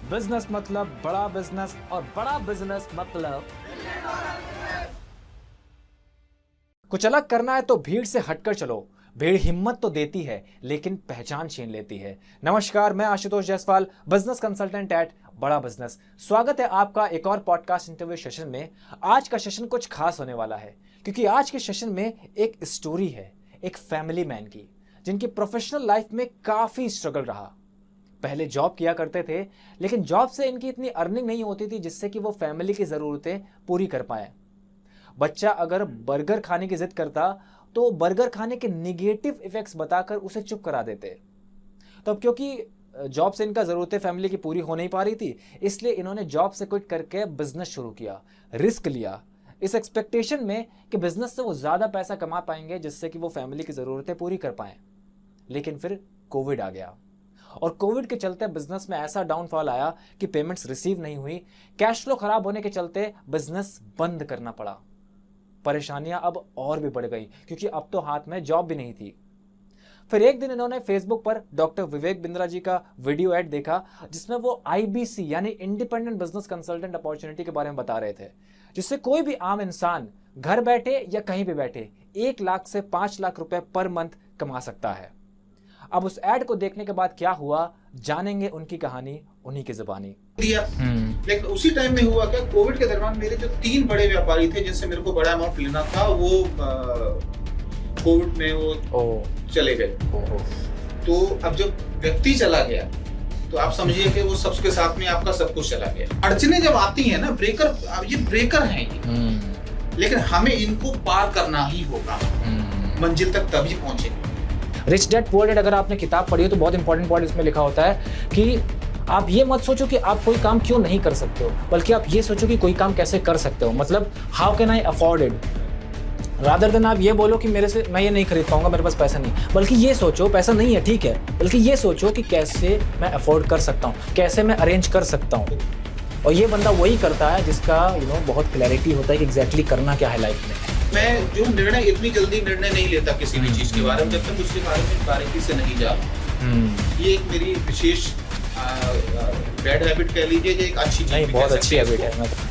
Business मतलब बड़ा business और बड़ा बिजनेस मतलब कुछ अलग करना है तो भीड़ से हटकर चलो। भीड़ हिम्मत तो देती है लेकिन पहचान छीन लेती है। नमस्कार, मैं Ashutosh Jaiswal, business consultant eight बड़ा बिजनेस। स्वागत है आपका एक और पॉडकास्ट इंटरव्यू सेशन में। आज का सेशन कुछ खास होने वाला है क्योंकि आज के सेशन में एक स्टोरी है एक फैमिली मैन की, जिनकी प्रोफेशनल लाइफ में काफी स्ट्रगल रहा। पहले जॉब किया करते थे लेकिन जॉब से इनकी इतनी अर्निंग नहीं होती थी जिससे कि वो फैमिली की ज़रूरतें पूरी कर पाए। बच्चा अगर बर्गर खाने की जिद करता तो बर्गर खाने के निगेटिव इफेक्ट्स बताकर उसे चुप करा देते। तो अब क्योंकि जॉब से इनका ज़रूरतें फैमिली की पूरी हो नहीं पा रही थी, इसलिए इन्होंने जॉब से क्विट करके बिजनेस शुरू किया, रिस्क लिया, इस एक्सपेक्टेशन में कि बिजनेस से वो ज़्यादा पैसा कमा पाएंगे जिससे कि वो फैमिली की ज़रूरतें पूरी कर पाएं। लेकिन फिर कोविड आ गया और कोविड के चलते बिजनेस में ऐसा डाउनफॉल आया कि पेमेंट्स रिसीव नहीं हुई। कैश फ्लो खराब होने के चलते बिजनेस बंद करना पड़ा। परेशानियां अब और भी बढ़ गई क्योंकि अब तो हाथ में जॉब भी नहीं थी। फिर एक दिन इन्होंने फेसबुक पर डॉक्टर विवेक बिंद्रा जी का वीडियो एड देखा जिसमें वो IBC यानी इंडिपेंडेंट बिजनेस कंसल्टेंट अपॉर्चुनिटी के बारे में बता रहे थे, जिससे कोई भी आम इंसान घर बैठे या कहीं भी बैठे 1 लाख से 5 लाख रुपए पर मंथ कमा सकता है। अब उस एड को देखने के बाद क्या हुआ, जानेंगे उनकी कहानी उन्हीं की जुबानी। दिया लेकिन उसी टाइम में हुआ क्या, कोविड के दौरान मेरे जो 3 बड़े व्यापारी थे जिनसे मेरे को बड़ा अमाउंट लेना था, वो कोविड में वो चले गए। तो अब जब व्यक्ति चला गया तो आप समझिए कि वो सबके साथ में आपका सब कुछ चला गया। अड़चने जब आती है ना, ब्रेकर, अब ये ब्रेकर हैं ये, लेकिन हमें इनको पार करना ही होगा, मंजिल तक तभी पहुंचेंगे। रिच डैड पुअर डैड अगर आपने किताब पढ़ी हो तो बहुत इंपॉर्टेंट पॉइंट इसमें लिखा होता है कि आप ये मत सोचो कि आप कोई काम क्यों नहीं कर सकते हो, बल्कि आप ये सोचो कि कोई काम कैसे कर सकते हो। मतलब how can I afford it, rather than आप ये बोलो कि मेरे से मैं ये नहीं खरीद पाऊंगा, मेरे पास पैसा नहीं। बल्कि ये सोचो, पैसा नहीं है ठीक है, बल्कि ये सोचो कि कैसे मैं अफोर्ड कर सकता हूँ, कैसे मैं अरेंज कर सकता हूँ। और ये बंदा वही करता है जिसका बहुत क्लैरिटी होता है कि एग्जैक्टली करना क्या है लाइफ में। मैं जो निर्णय, इतनी जल्दी निर्णय नहीं लेता किसी भी चीज के बारे में जब तक उसके बारे में बारीकी से नहीं जाता। ये एक मेरी विशेष बैड हैबिट कह लीजिए, ये एक अच्छी चीज नहीं, बहुत अच्छी हैबिट है।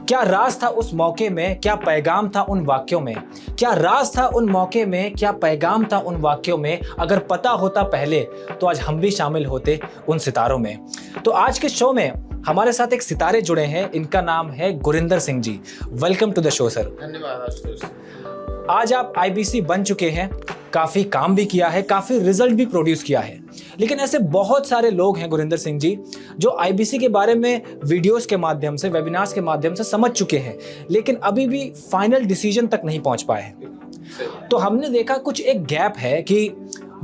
क्या राज था उस मौके में, क्या पैगाम था उन वाक्यों में, क्या राज था उन मौके में, क्या पैगाम था उन वाक्यों में। अगर पता होता पहले तो आज हम भी शामिल होते उन सितारों में। तो आज के शो में हमारे साथ एक सितारे जुड़े हैं, इनका नाम है Gurinder Singh ji. Welcome to the show sir. धन्यवाद। आज आप IBC बन चुके हैं, काफी काम भी किया है, काफी रिजल्ट भी प्रोड्यूस किया है, लेकिन ऐसे बहुत सारे लोग हैं गुरिंदर सिंह जी जो IBC के बारे में वीडियोस के माध्यम से, वेबिनार्स के माध्यम से समझ चुके हैं, लेकिन अभी भी फाइनल डिसीजन तक नहीं पहुंच पाए हैं। तो हमने देखा कुछ एक गैप है कि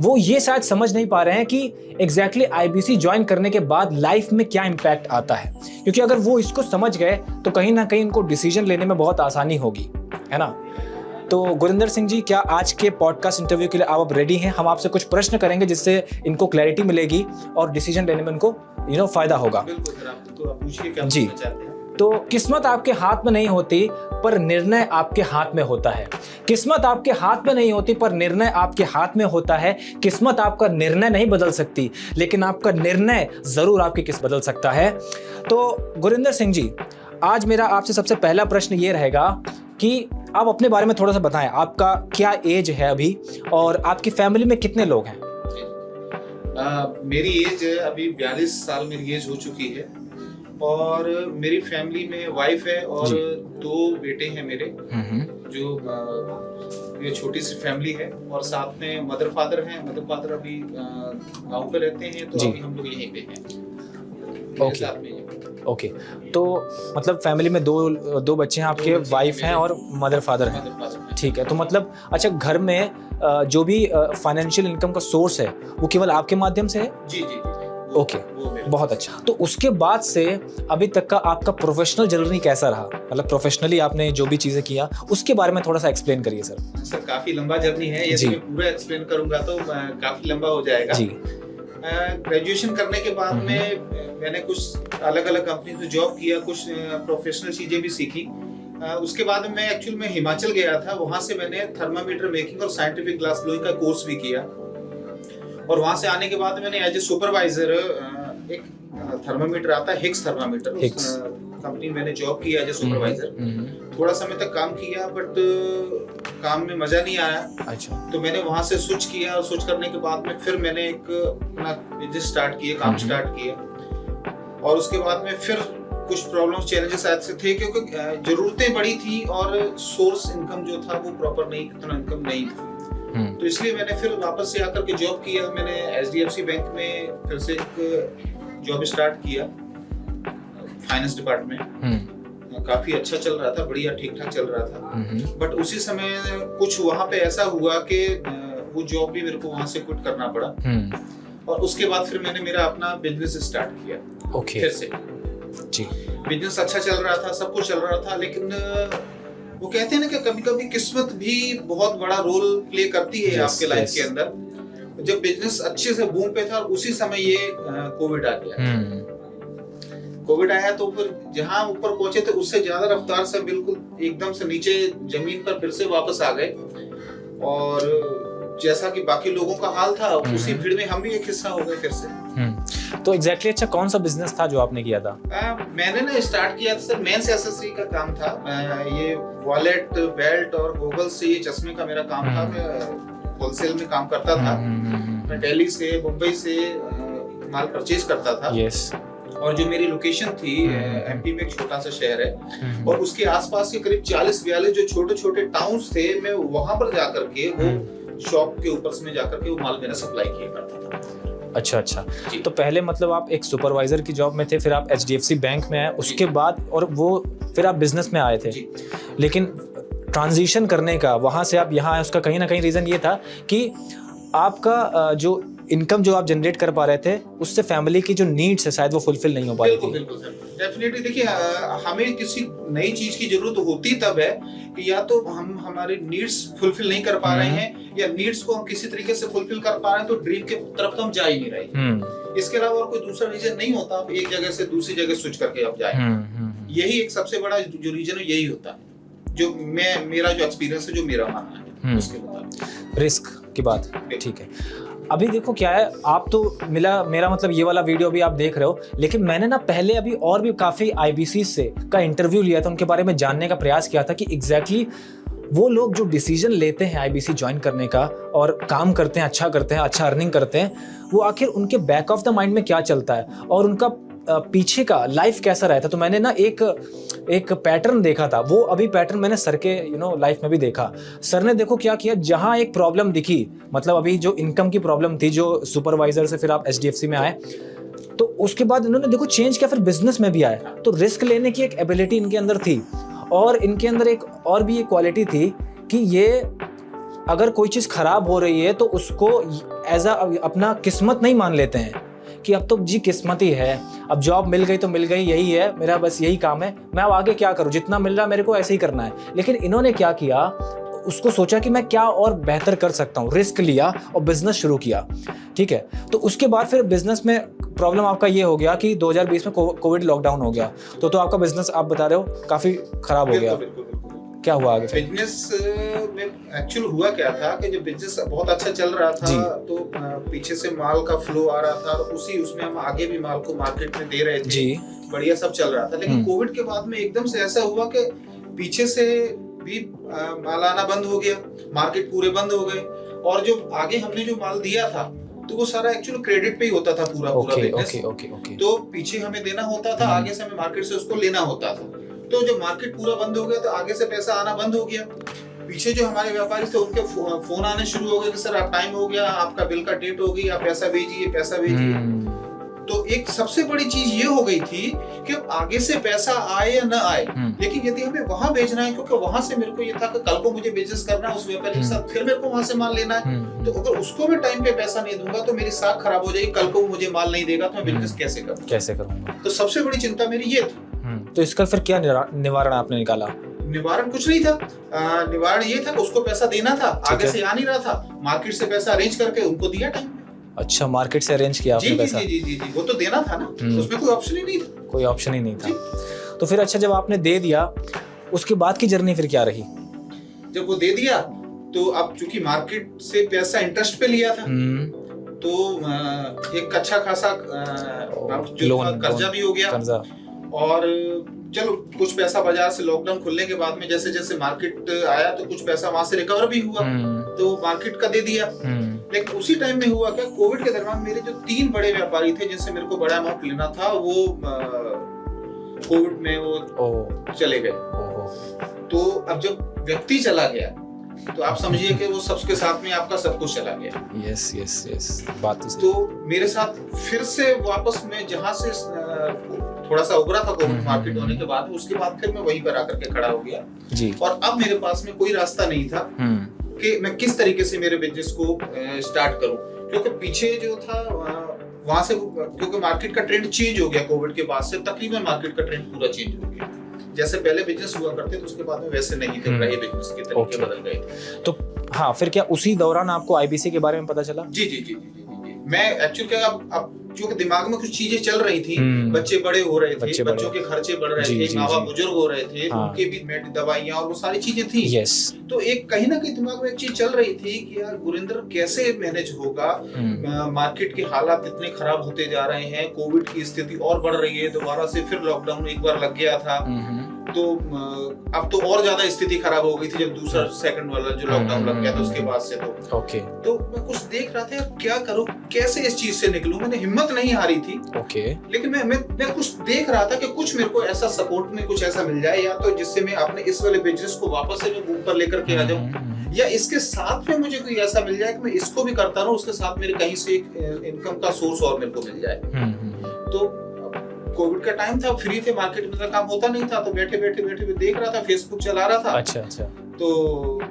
वो ये शायद समझ नहीं पा रहे हैं कि एग्जैक्टली IBC ज्वाइन करने के बाद लाइफ में क्या इम्पैक्ट आता है, क्योंकि अगर वो इसको समझ गए तो कहीं ना कहीं उनको डिसीजन लेने में बहुत आसानी होगी, है ना। तो गुरिंदर सिंह जी, क्या आज के पॉडकास्ट इंटरव्यू के लिए आप रेडी हैं? हम आपसे कुछ प्रश्न करेंगे जिससे इनको क्लैरिटी मिलेगी और डिसीजन लेने में उनको फायदा होगा। बिल्कुल सर, आप तो पूछिए क्या जी। पूछना चाहते हैं। तो किस्मत आपके हाथ में नहीं होती पर निर्णय आपके हाथ में होता है। किस्मत आपके हाथ में नहीं होती पर निर्णय आपके हाथ में होता है। किस्मत आपका निर्णय नहीं बदल सकती लेकिन आपका निर्णय जरूर आपकी किस्मत बदल सकता है। तो गुरिंदर सिंह जी, आज मेरा आपसे सबसे पहला प्रश्न ये रहेगा कि आप अपने बारे में थोड़ा सा बताएं। आपका क्या एज है अभी और आपकी फैमिली में कितने लोग हैं? मेरी एज अभी 42 साल मेरी एज हो चुकी है और मेरी फैमिली में वाइफ है और 2 बेटे हैं मेरे, जो ये छोटी सी फैमिली है। और साथ में मदर फादर हैं। मदर फादर अभी गांव पे रहते हैं, तो अभी हम लोग यहीं पे हैं। ओके, तो मतलब फैमिली में दो बच्चे हैं आपके, वाइफ हैं और मदर फादर हैं। ठीक है, तो मतलब अच्छा, घर में जो भी फाइनेंशियल इनकम का सोर्स है वो केवल आपके माध्यम से है? जी, ओके, बहुत अच्छा। तो उसके बाद से अभी तक का आपका प्रोफेशनल जर्नी कैसा रहा? मतलब प्रोफेशनली आपने जो भी चीजें किया उसके बारे में थोड़ा सा एक्सप्लेन करिए सर। सर काफी लंबा जर्नी है, यदि मैं पूरा एक्सप्लेन करूंगा तो काफी लंबा हो जाएगा जी। ग्रेजुएशन करने के बाद में मैंने कुछ अलग अलग कंपनी में जॉब किया, कुछ प्रोफेशनल चीजें भी सीखी। उसके बाद मैं एक्चुअली में हिमाचल गया था, वहां से मैंने थर्मामीटर मेकिंग और साइंटिफिक ग्लास ब्लोइंग का कोर्स भी किया। और वहां से आने के बाद मैंने एज ए सुपरवाइजर एक थर्मामीटर आता है हिक्स थर्मामीटर, उस कंपनी मैंने जॉब किया एज ए सुपरवाइजर। थोड़ा समय तक काम किया बट काम में मजा नहीं आया। अच्छा। तो मैंने वहां से स्विच किया और स्विच करने के बाद में फिर मैंने एक अपना बिजनेस स्टार्ट किया, काम स्टार्ट किया। और उसके बाद में फिर कुछ प्रॉब्लम्स चैलेंजेस ऐसे थे क्योंकि जरूरतें बड़ी थी और सोर्स इनकम जो था वो प्रॉपर नहीं, इतना इनकम नहीं था। तो इसलिए मैंने फिर वापस से आकर के जॉब किया। मैंने एचडीएफसी बैंक में फिर से एक जॉब स्टार्ट किया फाइनेंस डिपार्टमेंट। काफी अच्छा चल रहा था, बढ़िया ठीक ठाक चल रहा था। बट उसी समय कुछ वहां पे ऐसा हुआ कि वो जॉब भी मेरे को वहां से क्विट करना पड़ा। और उसके बाद फिर मैंने मेरा अपना बिजनेस स्टार्ट किया फिर से जी। बिजनेस अच्छा चल रहा था, सब कुछ चल रहा था, लेकिन वो कहते हैं ना कि कभी कभी किस्मत भी बहुत बड़ा रोल प्ले करती है आपके लाइफ के अंदर। जब बिजनेस अच्छे से बूम पे था उसी समय ये कोविड आ गया। कोविड आया तो फिर जहां ऊपर पहुंचे थे उससे ज्यादा रफ्तार से बिल्कुल एकदम से नीचे जमीन पर फिर से वापस आ गए। और जैसा कि बाकी लोगों का हाल था उसी भीड़ में हम भी एक हिस्सा हो गए फिर से। तो एग्जैक्टली अच्छा कौन सा बिजनेस था जो आपने किया था? मैंने ना स्टार्ट किया था सर मेंस एक्सेसरी का काम था। ये वॉलेट, बेल्ट और गॉगल्स से ये चश्मे का मेरा काम था। मैं होलसेल में काम करता था। मैं दिल्ली से, मुंबई से माल परचेज करता था। यस। और जो मेरी लोकेशन थी एमपी में एक छोटा सा शहर है और उसके आसपास के करीब 40-42 जो छोटे छोटे टाउन्स थे, मैं वहां पर जाकर के वो शॉप के ऊपर से जाकर के वो माल मेरा सप्लाई किया करता था। अच्छा अच्छा। तो पहले मतलब आप एक सुपरवाइजर की जॉब में थे, फिर आप एचडीएफसी बैंक में आए, उसके बाद और वो फिर आप बिजनेस में आए थे। लेकिन ट्रांजिशन करने का वहां से आप यहाँ आए उसका कहीं ना कहीं रीजन ये था कि आपका जो इनकम जो आप जनरेट कर पा रहे थे उससे फैमिली की जो नीड्स है शायद वो फुलफिल नहीं हो पा रही थी। बिल्कुल सर, डेफिनेटली। देखिए हमें किसी नई चीज की जरूरत होती तब है कि या तो हम हमारे नीड्स फुलफिल नहीं कर पा रहे हैं या नीड्स को हम किसी तरीके से फुलफिल कर पा रहे हैं तो ड्रीम के तरफ तो हम जा ही नहीं रहे। इसके अलावा और कोई दूसरा रीजन नहीं होता आप एक जगह से दूसरी जगह स्विच करके आप जाए। यही एक सबसे बड़ा जो रीजन है यही होता है, जो मेरा जो एक्सपीरियंस है, जो मेरा मानना है उसके मुताबिक। रिस्क की बात ठीक है। अभी देखो क्या है, आप तो मेरा मतलब ये वाला वीडियो भी आप देख रहे हो, लेकिन मैंने ना पहले अभी और भी काफ़ी आईबीसी से का इंटरव्यू लिया था, उनके बारे में जानने का प्रयास किया था कि एग्जैक्टली वो लोग जो डिसीजन लेते हैं आईबीसी ज्वाइन करने का और काम करते हैं, अच्छा अर्निंग करते हैं, वो आखिर उनके बैक ऑफ द माइंड में क्या चलता है और उनका पीछे का लाइफ कैसा रहता। तो मैंने ना एक पैटर्न देखा था, वो अभी पैटर्न मैंने सर के लाइफ में भी देखा। सर ने देखो क्या किया, जहां एक प्रॉब्लम दिखी, मतलब अभी जो इनकम की प्रॉब्लम थी, जो सुपरवाइजर से फिर आप एचडीएफसी में आए, तो उसके बाद इन्होंने देखो चेंज किया, फिर बिजनेस में भी आए। तो रिस्क लेने की एक एबिलिटी इनके अंदर थी और इनके अंदर एक और भी एक क्वालिटी थी कि ये अगर कोई चीज़ खराब हो रही है तो उसको एज अपना किस्मत नहीं मान लेते हैं कि अब तो जी किस्मत ही है, अब जॉब मिल गई तो मिल गई, यही है मेरा, बस यही काम है, मैं अब आगे क्या करूं, जितना मिल रहा मेरे को ऐसे ही करना है। लेकिन इन्होंने क्या किया, उसको सोचा कि मैं क्या और बेहतर कर सकता हूं, रिस्क लिया और बिजनेस शुरू किया। ठीक है, तो उसके बाद फिर बिजनेस में प्रॉब्लम आपका ये हो गया कि 2020 में कोविड लॉकडाउन हो गया, तो आपका बिजनेस आप बता रहे हो काफी खराब हो गया। क्या हुआ आगे? बिजनेस में एक्चुअली हुआ क्या था कि जब बिजनेस बहुत अच्छा चल रहा था तो पीछे से माल का फ्लो आ रहा था और उसमें हम आगे भी माल को मार्केट में दे रहे थे जी। बढ़िया सब चल रहा था। लेकिन कोविड के बाद में एकदम से ऐसा हुआ कि पीछे से भी माल आना बंद हो गया, मार्केट पूरे बंद हो गए और जो आगे हमने जो माल दिया था तो वो सारा एक्चुअली क्रेडिट पे ही होता था पूरा बिजनेस। तो पीछे हमें देना होता था, आगे से हमें मार्केट से उसको लेना होता था। तो जब मार्केट पूरा बंद हो गया तो आगे से पैसा आना बंद हो गया। पीछे जो हमारे व्यापारी थे उनके फोन आने शुरू हो गए कि सर आप टाइम हो गया, आपका बिल का डेट हो गई, आप पैसा भेजिए। तो एक सबसे बड़ी चीज ये हो गई थी कि आगे से पैसा आए या ना आए, लेकिन यदि हमें वहां भेजना है, क्योंकि वहां से मेरे को ये था कि कल को मुझे बिजनेस करना है उस व्यापारी के साथ, फिर मेरे को वहां से माल लेना है, तो अगर उसको मैं टाइम पे पैसा नहीं दूंगा तो मेरी साख खराब हो जाएगी, कल को मुझे माल नहीं देगा तो मैं बिजनेस कैसे करूंगा। तो सबसे बड़ी चिंता मेरी ये थी। तो इसका फिर क्या निवारण आपने निकाला? निवारण कुछ नहीं था, निवारण ये था कि उसको पैसा देना था, आगे से आ नहीं रहा था, मार्केट से पैसा अरेंज करके उनको दिया टाइम। अच्छा, मार्केट से अरेंज किया आपने पैसा? जी, वो तो देना था ना, उसमें कोई ऑप्शन ही नहीं था। कोई ऑप्शन ही नहीं था। तो फिर अच्छा, जब आपने दे दिया उसके बाद की जर्नी फिर क्या रही? जब वो दे दिया तो अब चूंकि मार्केट से पैसा इंटरेस्ट पे लिया था, तो एक अच्छा खासा कर्जा भी हो गया, और चलो कुछ पैसा बाजार से लॉकडाउन खुलने के बाद में जैसे जैसे मार्केट आया तो कुछ पैसा वहां से रिकवर भी हुआ, तो मार्केट का दे दिया। लेकिन उसी टाइम में हुआ क्या, कोविड के दरमियान मेरे जो 3 बड़े व्यापारी थे जिनसे मेरे को बड़ा अमाउंट लेना था, वो कोविड में वो चले गए। तो अब जब व्यक्ति चला गया तो आप समझिए कि वो सबके साथ में आपका सब कुछ चला गया। यस बात तो मेरे साथ फिर से वापस में जहां से थोड़ा सा उभरा था कोविड मार्केट होने के बाद, उसके बाद फिर मैं वहीं पर आकर के खड़ा हो गया जी। और अब मेरे पास में कोई रास्ता नहीं था कि मैं किस तरीके से मेरे बिजनेस को स्टार्ट करूं, क्योंकि पीछे जो था वहां से, क्योंकि मार्केट का ट्रेंड चेंज हो गया कोविड के बाद से, तकरीबन मार्केट का ट्रेंड पूरा चेंज हो गया। जैसे पहले बिजनेस हुआ करते तो उसके बाद में वैसे नहीं थे, रहे बिजनेस के तरीके बदल गए थे। तो हाँ, फिर क्या उसी दौरान आपको आईबीसी के बारे में पता चला? जी। मैं एक्चुअली क्या, अब क्योंकि दिमाग में कुछ चीजें चल रही थी, बच्चे बड़े हो रहे थे, बच्चों के खर्चे बढ़ रहे थे, माँ बाप बुजुर्ग हो रहे थे, उनके भी दवाइयाँ और वो सारी चीजें थी। तो एक कहीं ना कहीं दिमाग में एक चीज चल रही थी कि यार गुरिंदर कैसे मैनेज होगा, मार्केट के हालात इतने खराब होते जा रहे हैं, कोविड की स्थिति और बढ़ रही है, दोबारा से फिर लॉकडाउन एक बार लग गया था, तो अब तो और ज्यादा स्थिति खराब हो गई थी जब दूसरा सेकंड वाला जो लॉकडाउन लग गया था उसके बाद से। तो मैं कुछ देख रहा था क्या करूं, कैसे इस चीज से निकलूं। मैंने हिम्मत नहीं हारी थी, लेकिन मैं कुछ देख रहा था कि कुछ मेरे को ऐसा सपोर्ट में कुछ ऐसा मिल जाए, या तो जिससे मैं अपने इस वाले बिजनेस को वापस से मैं ऊपर लेकर के आ जाऊं, या इसके साथ में मुझे कोई ऐसा मिल जाए कि मैं इसको भी करता रहूं, उसके साथ मेरे कहीं से एक इनकम का सोर्स और मेरे को मिल जाए। तो कोविड का टाइम था, फ्री थे, मार्केट में काम होता नहीं था, तो बैठे बैठे देख रहा था, फेसबुक चला रहा था। अच्छा। तो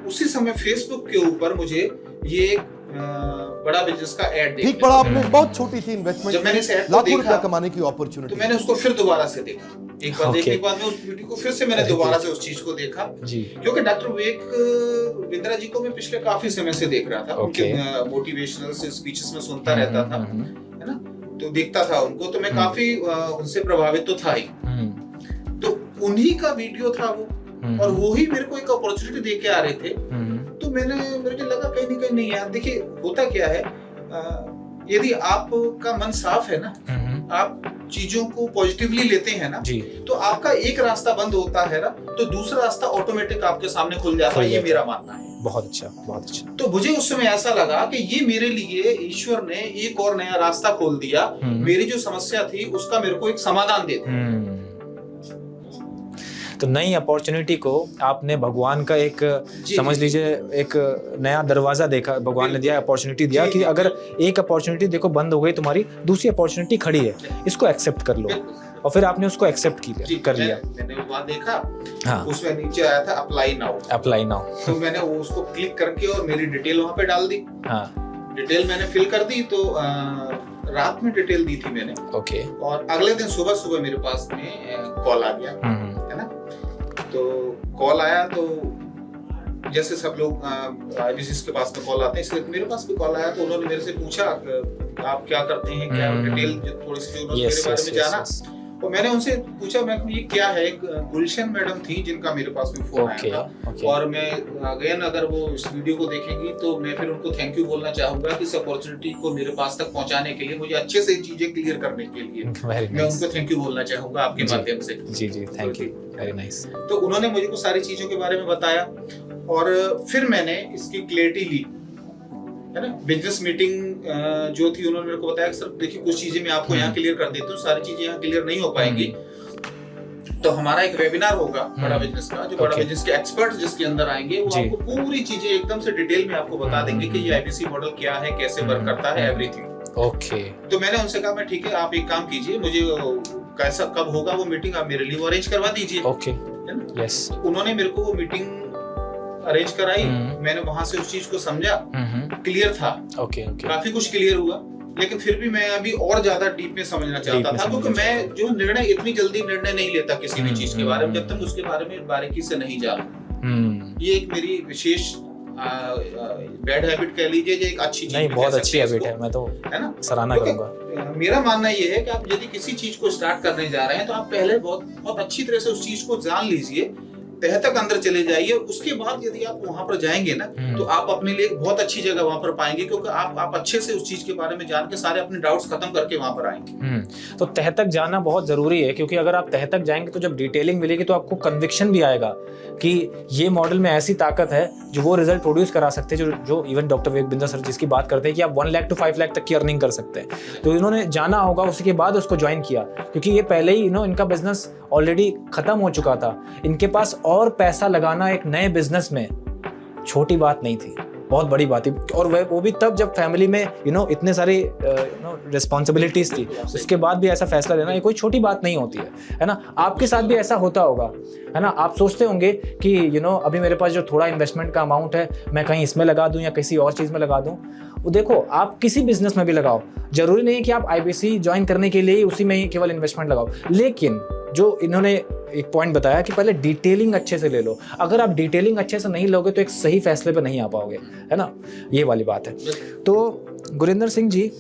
उसी समय फेसबुक के ऊपर मुझे ये बड़ा बिजनेस का ऐड ठीक पड़ा आपने, बहुत छोटी सी इन्वेस्टमेंट, जब मैंने इस ऐड को लाखों देखा रुपया कमाने की अपॉर्चुनिटी, तो मैंने उसको फिर दोबारा से देखा। एक बार देखने के बाद में उस वीडियो को फिर से मैंने दोबारा से उस चीज को देखा जी, क्योंकि डॉक्टर विवेक बिंद्रा जी को मैं पिछले काफी समय से देख रहा था, उनके मोटिवेशनल स्पीचेस में सुनता रहता था, है ना, तो देखता था उनको, तो मैं काफी उनसे प्रभावित तो था ही। तो उन्हीं का वीडियो था वो, और वो ही मेरे को एक अपॉर्चुनिटी दे के आ रहे थे। तो मेरे को लगा कहीं नहीं यार, देखिए होता क्या है, यदि आपका मन साफ है ना, आप चीजों को पॉजिटिवली लेते हैं ना, तो आपका एक रास्ता बंद होता है ना, तो दूसरा रास्ता ऑटोमेटिक आपके सामने खुल जाता है, ये मेरा मानना है। बहुत अच्छा। तो मुझे उस समय ऐसा लगा कि ये मेरे लिए ईश्वर ने एक और नया रास्ता खोल दिया, मेरी जो समस्या थी उसका मेरे को एक समाधान दे दिया। तो नई अपॉर्चुनिटी को आपने भगवान का एक समझ लीजिए एक नया दरवाजा देखा, भगवान ने दिया, अपॉर्चुनिटी दिया कि अगर एक अपॉर्चुनिटी देखो बंद हो गई तुम्हारी, दूसरी अपॉर्चुनिटी खड़ी है, इसको एक्सेप्ट कर लो। और फिर आपने उसको एक्सेप्ट कर लिया। मैंने वो बात देखा, हाँ। उसमें नीचे आया था अप्लाई नाउ। तो मैंने वो उसको क्लिक करके और मेरी डिटेल वहां पे डाल दी। हाँ। डिटेल मैंने फिल कर दी, तो रात में डिटेल दी थी मैंने। और अगले दिन सुबह मेरे पास में कॉल आ गया, है ना। तो कॉल आया, तो जैसे सब लोग आईबीसी के पास में कॉल आते हैं, इसलिए मेरे पास भी कॉल आया। तो उन्होंने मेरे से पूछा आप क्या करते हैं, क्या डिटेल थोड़ी सी जो उन्होंने मेरे बारे में जाना। तो मैंने उनसे पूछा, मैं ये क्या है, एक गुलशन मैडम थी जिनका मेरे पास में फोन आया था। और मैं अगेन अगर वो इस वीडियो को देखेंगी तो मैं फिर उनको थैंक यू बोलना चाहूंगा कि इस अपॉर्चुनिटी को मेरे पास तक पहुंचाने के लिए, मुझे अच्छे से चीजें क्लियर करने के लिए मैं उनको थैंक यू बोलना चाहूंगा आपके माध्यम से। जी थैंक यू, वेरी नाइस। तो उन्होंने मुझे कुछ सारी चीजों के बारे में बताया, और फिर मैंने इसकी क्लैरिटी ली, है ना। बिजनेस मीटिंग जो थी, उन्होंने मेरे को बताया कि सर देखिए कुछ चीजें मैं आपको यहाँ क्लियर कर देता हूँ, सारी चीजें यहाँ क्लियर नहीं हो पाएंगी, तो हमारा एक वेबिनार होगा बड़ा बिजनेस का, जो बड़ा बिजनेस के एक्सपर्ट जिसके अंदर आएंगे, वो आपको पूरी चीजें एकदम से डिटेल में आपको बता देंगे कि ये आईबीसी मॉडल क्या है, कैसे वर्क करता है, एवरीथिंग। ओके। तो मैंने उनसे कहा मैं ठीक है, आप एक काम कीजिए, मुझे कैसा कब होगा वो मीटिंग आप मेरे लिए अरेंज करवा दीजिए। ओके, है ना? यस। उन्होंने मेरे को वो मीटिंग अरेंज कराई, मैंने वहां से उस चीज को समझा, क्लियर था। ओके, काफी कुछ क्लियर हुआ, लेकिन फिर भी मैं अभी और ज्यादा डीप में समझना चाहता था, क्योंकि मैं जो निर्णय इतनी जल्दी निर्णय नहीं लेता किसी भी चीज के बारे में जब तक उसके बारे में बारीकी से नहीं जानूं। ये एक मेरी विशेष बैड हैबिट कह लीजिए, जो एक अच्छी चीज नहीं, बहुत अच्छी हैबिट है, मैं तो है ना सराहना करूंगा। मेरा मानना ये है कि आप यदि किसी चीज को स्टार्ट करने जा रहे हैं तो आप पहले बहुत अच्छी तरह से उस चीज को जान लीजिए, तह तक अंदर चले जाइए। उसके बाद यदि आप वहां पर जाएंगे ना तो आप अपने लिए एक बहुत अच्छी जगह वहां पर पाएंगे, क्योंकि आप अच्छे से उस चीज के बारे में जान के सारे अपने डाउट्स खत्म करके वहां पर आएंगे। तो तह तक जाना बहुत जरूरी है, क्योंकि अगर आप तह तक जाएंगे तो जब डिटेलिंग मिलेगी तो आपको कन्विक्शन भी आएगा कि ये मॉडल में ऐसी ताकत है जो वो रिजल्ट प्रोड्यूस करा सकते हैं जो even doctor Vivek Bindra sir जिसकी बात करते हैं कि आप 1 लाख to 5 लाख तक की अर्निंग कर सकते हैं। तो इन्होंने जाना होगा, उसके बाद उसको ज्वाइन किया, क्योंकि ये पहले ही इनका बिजनेस ऑलरेडी खत्म हो चुका था। इनके पास और पैसा लगाना एक नए बिजनेस में छोटी बात नहीं थी, बहुत बड़ी बात थी। और वो भी तब जब फैमिली में इतने सारी रिस्पॉन्सिबिलिटीज थी, उसके बाद भी ऐसा फैसला लेना ये कोई छोटी बात नहीं होती है ना। आपके साथ भी ऐसा होता होगा, है ना। आप सोचते होंगे कि अभी मेरे पास जो थोड़ा इन्वेस्टमेंट का अमाउंट है मैं कहीं इसमें लगा दूं या किसी और चीज़ में लगा दूं। वो देखो, आप किसी बिजनेस में भी लगाओ, जरूरी नहीं है कि आप IBC ज्वाइन करने के लिए उसी में ही केवल इन्वेस्टमेंट लगाओ, लेकिन जो इन्होंने एक पॉइंट बताया कि पहले डिटेलिंग अच्छे से ले लो। अगर आप डिटेलिंग अच्छे से नहीं लोगे तो एक सही फैसले पे नहीं आ पाओगे, है ना, ये वाली बात है। तो गुरिंदर सिंह जी,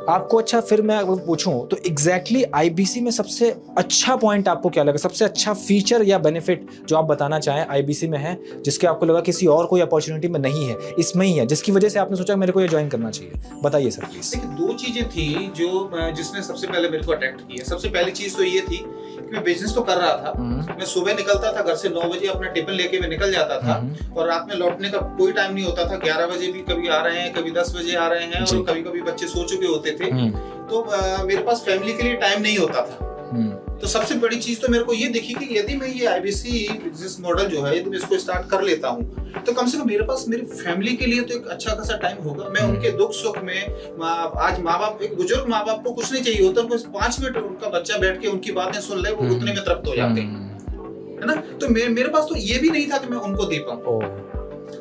आपको अच्छा, फिर मैं अगर पूछूं तो एग्जैक्टली IBC में सबसे अच्छा पॉइंट आपको क्या लगा, सबसे अच्छा फीचर या बेनिफिट जो आप बताना चाहें IBC में है, जिसके आपको लगा किसी और कोई अपॉर्चुनिटी में नहीं है, इसमें ही है, जिसकी वजह से आपने सोचा मेरे को ये ज्वाइन करना चाहिए, बताइए सर प्लीज। देखिए, 2 चीजें थी जो जिसने सबसे पहले मेरे को अट्रैक्ट किया। सबसे पहली चीज तो ये थी कि मैं बिजनेस तो कर रहा था, मैं सुबह निकलता था घर से 9 बजे, अपना टिफिन लेके मैं निकल जाता था और रात में लौटने का कोई टाइम नहीं होता था। 11 बजे भी कभी आ रहे हैं, कभी 10 बजे आ रहे हैं, और कभी कभी बच्चे सो चुके होते थे, तो मेरे पास फैमिली के लिए टाइम नहीं होता था। तो सबसे बड़ी चीज तो मेरे को ये दिखी कि यदि मैं ये IBC बिजनेस मॉडल जो है, यदि मैं इसको स्टार्ट कर लेता हूँ तो कम से कम मेरे पास मेरी फैमिली के लिए तो एक अच्छा खासा टाइम होगा। मैं उनके दुख सुख में, आज माँ बाप, एक बुजुर्ग माँ बाप को कुछ नहीं चाहिए होता, उनको 5 मिनट उनका बच्चा बैठ के उनकी बातें सुन ले, वो उतने में तृप्त हो जाते हैं, है ना। तो मेरे पास तो ये भी नहीं था कि मैं उनको दे पाऊँ।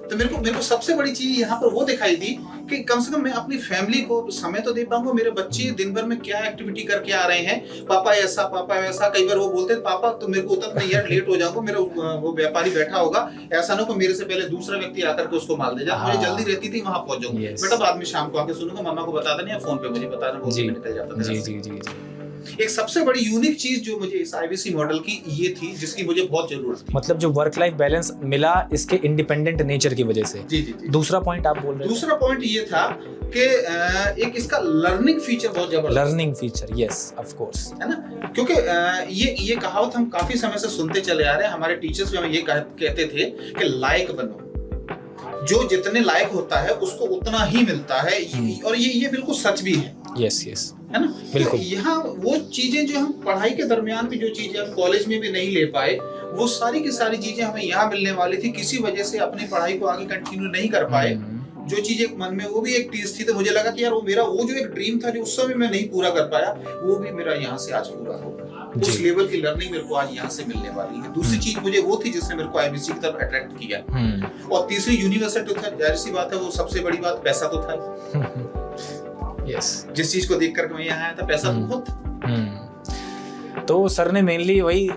तो मेरे को सबसे बड़ी चीज यहाँ पर वो दिखाई दी कि कम से कम मैं अपनी फैमिली को समय तो दे पाऊंगा। मेरे बच्चे दिन भर में क्या एक्टिविटी करके आ रहे हैं, पापा ऐसा पापा वैसा, कई बार वो बोलते हैं पापा, तो मेरे को होता नहीं यार, लेट हो जाऊंगा, मेरा वो व्यापारी बैठा होगा, ऐसा ना हो मेरे से पहले दूसरा व्यक्ति आकर के उसको माल दे जाए। मुझे जल्दी रहती थी वहां पहुंच जाऊंगा, बेटा बाद में शाम को आके सुनूंगा, मम्मा को बता देना या फोन पे मुझे बताना, वो निकल जाता था। जी। एक सबसे बड़ी यूनिक चीज जो मुझे इस IBC मॉडल की ये थी, जिसकी मुझे बहुत जरूरत थी, मतलब जो वर्क लाइफ बैलेंस मिला इसके इंडिपेंडेंट नेचर की वजह से। जी। दूसरा पॉइंट आप बोल रहे हैं? दूसरा पॉइंट ये था कि एक इसका लर्निंग फीचर बहुत जबरदस्त। Learning feature, yes of course, है ना, क्योंकि ये कहावत हम काफी समय से सुनते चले आ रहे हैं। हमारे टीचर्स भी हमें ये कहते थे कि लायक बनो, जो जितने लायक होता है उसको उतना ही मिलता है, और ये बिल्कुल सच भी है। यस है ना, बिल्कुल। यहाँ वो चीजें जो हम पढ़ाई के दरमियान भी, जो चीजें हम कॉलेज में भी नहीं ले पाए, वो सारी की सारी चीजें हमें यहाँ मिलने वाली थी। किसी वजह से अपनी पढ़ाई को आगे कंटिन्यू नहीं कर पाए, जो चीज एक मन में वो भी एक चीज थी, तो मुझे लगा कि यार वो जो एक ड्रीम था जो उस समय मैं नहीं पूरा कर पाया, वो भी मेरा यहाँ से आज पूरा होगा। उस लेवल की लर्निंग मेरे को आज यहाँ से मिलने वाली है। दूसरी चीज मुझे वो थी जिसने मेरे को IBC की तरफ अट्रैक्ट किया, और तीसरी यूनिवर्सिटी तो था, जाहिर सी बात है, वो सबसे बड़ी बात पैसा तो था। जिस चीज को देख कर मैं यहाँ आया था, पैसा तो बहुत था। तो सर ने मेनली वही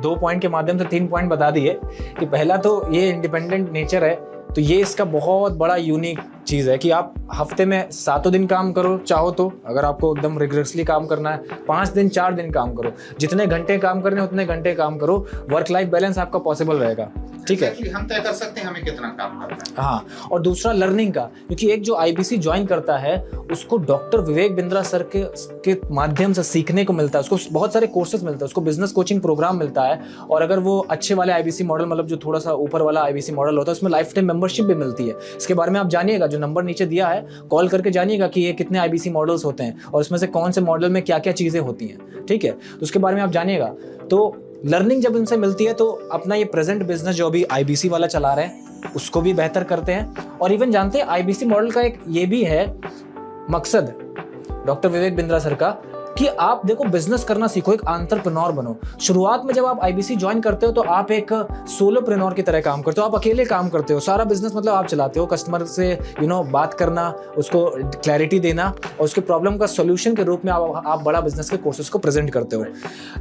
2 पॉइंट के माध्यम से 3 पॉइंट बता दिए कि पहला तो ये इंडिपेंडेंट नेचर है, तो ये इसका बहुत बड़ा यूनिक चीज़ है कि आप हफ्ते में 7 दिन काम करो चाहो तो, अगर आपको एकदम रिग्रेसली काम करना है 5 दिन 4 दिन काम करो, जितने घंटे काम करने उतने घंटे काम करो, वर्क लाइफ बैलेंस आपका पॉसिबल रहेगा। ठीक है, हम तय कर सकते हैं हमें कितना काम करना है। हाँ, और दूसरा लर्निंग का, क्योंकि एक जो IBC ज्वाइन करता है उसको डॉक्टर विवेक बिंद्रा सर के माध्यम से सीखने को मिलता है, उसको बहुत सारे कोर्सेज मिलता है, उसको बिजनेस कोचिंग प्रोग्राम मिलता है, और अगर वो अच्छे वाले IBC मॉडल, मतलब जो थोड़ा सा ऊपर वाला IBC मॉडल होता है, उसमें लाइफ टाइम मेंबरशिप भी मिलती है। इसके बारे में आप जानिएगा, जो नंबर नीचे दिया है कॉल करके जानिएगा कि ये कितने IBC मॉडल्स होते हैं और उसमें से कौन से मॉडल में क्या क्या चीजें होती हैं। ठीक है, तो उसके बारे में आप जानिएगा। तो लर्निंग जब उनसे मिलती है तो अपना ये प्रेजेंट बिजनेस जो अभी IBC वाला चला रहे हैं उसको भी बेहतर करते हैं। और इवन जानते हैं IBC मॉडल का एक ये भी है मकसद, डॉक्टर विवेक बिंद्रा सर का कि आप देखो बिजनेस करना सीखो, एक एंटरप्रेन्योर बनो। शुरुआत में जब आप आईबीसी ज्वाइन करते हो तो आप एक सोलोप्रेन्योर की तरह काम करते हो, आप अकेले काम करते हो, सारा बिजनेस मतलब आप चलाते हो, कस्टमर से बात करना, उसको क्लैरिटी देना और उसके प्रॉब्लम का सोल्यूशन के रूप में आप बड़ा बिजनेस के कोर्सेज को प्रेजेंट करते हो।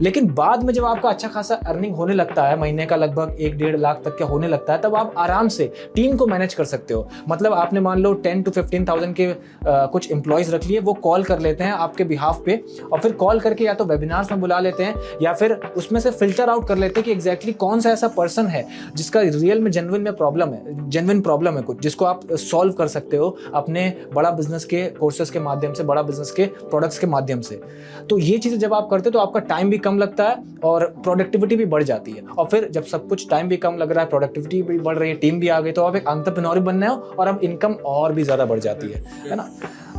लेकिन बाद में जब आपका अच्छा खासा अर्निंग होने लगता है, महीने का लगभग 1-1.5 लाख तक का होने लगता है, तब आप आराम से टीम को मैनेज कर सकते हो। मतलब आपने मान लो 10 to 15,000 के कुछ एम्प्लॉयज रख लिए, वो कॉल कर लेते हैं आपके बिहाफ पे और फिर कॉल करके या तो वेबिनार्स में बुला लेते हैं या फिर उसमें से फिल्टर आउट कर लेते हैं कि एग्जैक्टली कौन सा ऐसा पर्सन है जिसका रियल में जेन्युइन प्रॉब्लम है कुछ, जिसको आप सॉल्व कर सकते हो अपने बड़ा बिजनेस के कोर्सेज के माध्यम से, बड़ा बिजनेस के प्रोडक्ट्स के माध्यम से। तो ये चीज़ें जब आप करते हो तो आपका टाइम भी कम लगता है और प्रोडक्टिविटी भी बढ़ जाती है। और फिर जब सब कुछ टाइम भी कम लग रहा है, प्रोडक्टिविटी भी बढ़ रही है, टीम भी आ गई, तो आप एक एंटरप्रेन्योर बन रहे हो और अब इनकम और भी ज़्यादा बढ़ जाती है ना।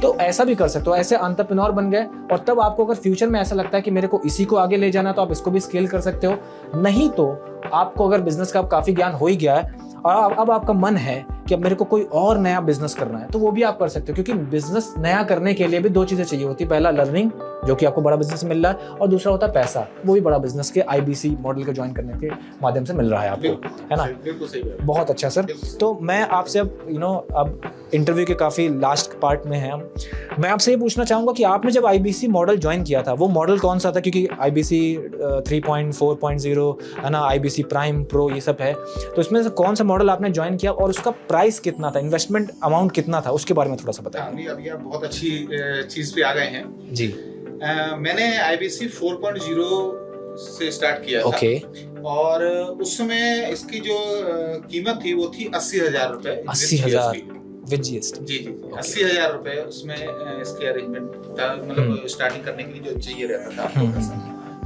तो ऐसा भी कर सकते हो, ऐसे एंटरप्रेन्योर बन गए। और तब आपको अगर फ्यूचर में ऐसा लगता है कि मेरे को इसी को आगे ले जाना, तो आप इसको भी स्केल कर सकते हो। नहीं तो आपको अगर बिजनेस का काफ़ी ज्ञान हो ही गया है और अब आपका मन है कि अब मेरे को कोई और नया बिजनेस करना है, तो वो भी आप कर सकते हो। क्योंकि बिजनेस नया करने के लिए भी 2 चीज़ें चाहिए होती है। पहला लर्निंग, जो कि आपको बड़ा बिजनेस मिल रहा है, और दूसरा होता है पैसा, वो भी बड़ा बिजनेस के आईबीसी मॉडल को ज्वाइन करने के माध्यम से मिल रहा है आपको, है ना। बिल्कुल सही बात। बहुत अच्छा सर। तो मैं आपसे अब अब इंटरव्यू के काफ़ी लास्ट पार्ट में हैं हम, मैं आपसे ये पूछना चाहूँगा कि आपने जब आईबीसी मॉडल ज्वाइन किया था, वो मॉडल कौन सा था? क्योंकि आईबीसी 3.4.0 है ना, आईबीसी प्राइम प्रो ये सब है, तो इसमें से कौन सा मॉडल आपने ज्वाइन किया और उसका प्राइस कितना था, इन्वेस्टमेंट अमाउंट कितना था, उसके बारे में थोड़ा सा बताइए। अभी आप बहुत अच्छी चीज पे आ गए हैं जी। मैंने आईबीसी 4.0 से स्टार्ट किया था। ओके। और उस समय इसकी जो कीमत थी वो थी 80,000 रुपए। 80,000 विद जीएसटी? जी जी, 80,000 रुपए उसमें इसके अरेंजमेंट था, मतलब स्टार्टिंग करने के लिए जो चाहिए रहता था।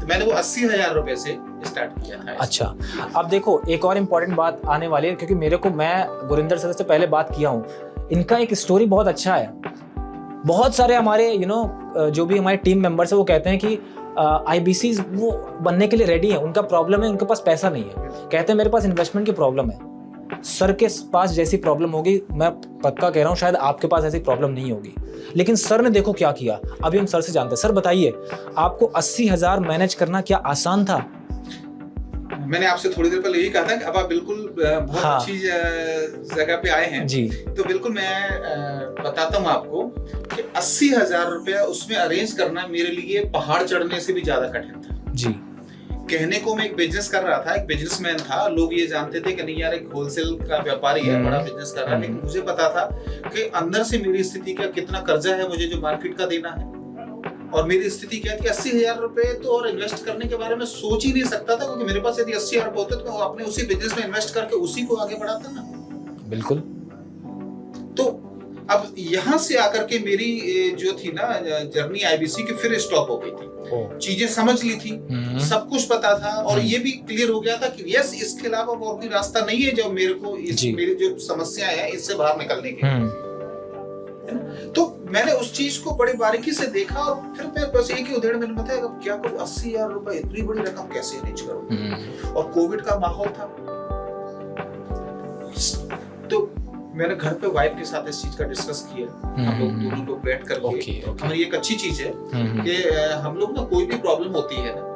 तो मैंने वो 80,000 रुपए से स्टार्ट किया था। अच्छा, अब देखो एक और इम्पोर्टेंट बात आने वाली है, क्योंकि मैं गुरिंदर सर से पहले बात किया हूँ, इनका एक स्टोरी बहुत अच्छा है। बहुत सारे हमारे जो भी हमारे टीम मेंबर्स है वो कहते हैं कि आईबीसी वो बनने के लिए रेडी है, उनका प्रॉब्लम है उनके पास पैसा नहीं है, कहते हैं मेरे पास इन्वेस्टमेंट की प्रॉब्लम है। सर के पास जैसी प्रॉब्लम होगी, मैं पक्का कह रहा हूँ शायद आपके पास ऐसी प्रॉब्लम नहीं होगी। लेकिन सर ने देखो क्या किया, अभी हम सर से जानते हैं। सर बताइए, आपको 80,000 मैनेज करना क्या आसान था? मैंने आपसे थोड़ी देर पहले यही कहा था कि अब आप बिल्कुल बहुत अच्छी जगह पे आए हैं जी। तो बिल्कुल मैं बताता हूँ आपको कि 80,000 रुपया उसमें अरेंज करना मेरे लिए पहाड़ चढ़ने से भी ज्यादा कठिन था जी। कहने को मैं एक बिजनेस कर रहा था, एक बिजनेसमैन था, लोग ये जानते थे कि नहीं यार एक होलसेल का व्यापारी है, बड़ा बिजनेस कर रहा है, लेकिन मुझे पता था कि अंदर से मेरी स्थिति क्या, कितना कर्जा है मुझे जो मार्केट का देना है, और मेरी स्थिति क्या थी, 80,000 रुपए तो और इन्वेस्ट करने के बारे में सोच ही नहीं सकता था, क्योंकि मेरे पास यदि 80,000 रुपए होते तो मैं अपने उसी बिजनेस में इन्वेस्ट करके उसी को आगे बढ़ाता ना। बिल्कुल। तो अब यहाँ से आकर के मेरी जो थी ना जर्नी आईबीसी की फिर स्टॉप हो गई थी। चीजें समझ ली थी, सब कुछ पता था, और ये भी क्लियर हो गया था कि यस इसके अलावा और कोई रास्ता नहीं है जो मेरे को मेरी जो समस्या है इससे बाहर निकलने की। तो मैंने उस चीज को बड़ी बारीकी से देखा और फिर मैं बस एक ही उदाहरण मैंने बताया, क्या करूं 80,000 रुपए इतनी बड़ी रकम कैसे अरेंज करूं। और कोविड का माहौल था, तो मैंने घर पे वाइफ के साथ इस चीज का डिस्कस किया। हम लोग दोनों लोग बैठ करके हमारी एक अच्छी चीज है कि हम लोग ना कोई भी प्रॉब्लम होती है ना,